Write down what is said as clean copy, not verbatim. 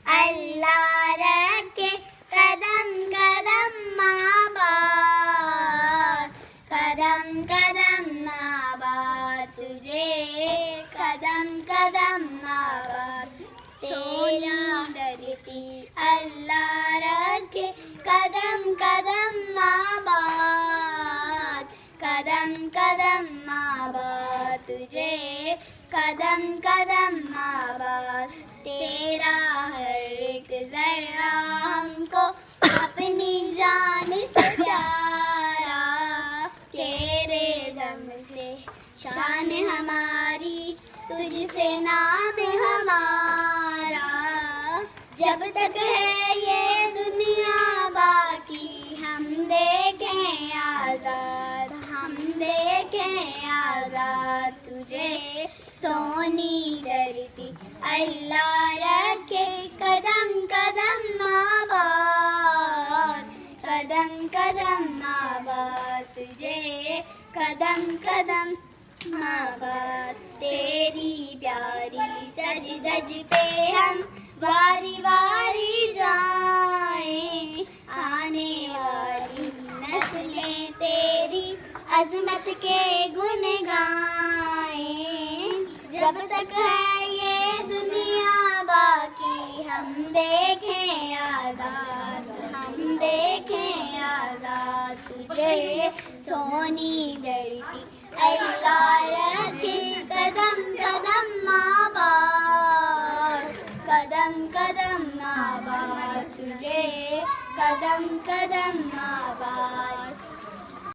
अल्लाह रखे कदम कदम आबाद, कदम कदम आबाद तुझे, कदम कदम आबाद तेरी धरती। अल्लाह रखे कदम कदम आबाद, कदम कदम आबाद तुझे, कदम कदम आबाद तेरा हर एक जर्रा हमको अपनी जान से प्यारा, तेरे दम से शान हमारी, तुझसे नाम हमारा। जब तक है ये दुनिया बाकी हम देखें आज़ाद, हम देखें आज़ाद तुझे सोनी धरती। अल्लाह रखे कदम कदम आबाद, कदम कदम आबाद तुझे, कदम कदम आबाद तेरी प्यारी सज धज पे हम वारी वारी जाएं, आने वाली नस्लें तेरी अजमत के गुन गाएं। जब तक है ये दुनिया बाकी हम देखें आज़ाद, हम देखें आज़ाद तुझे सोनी धरती।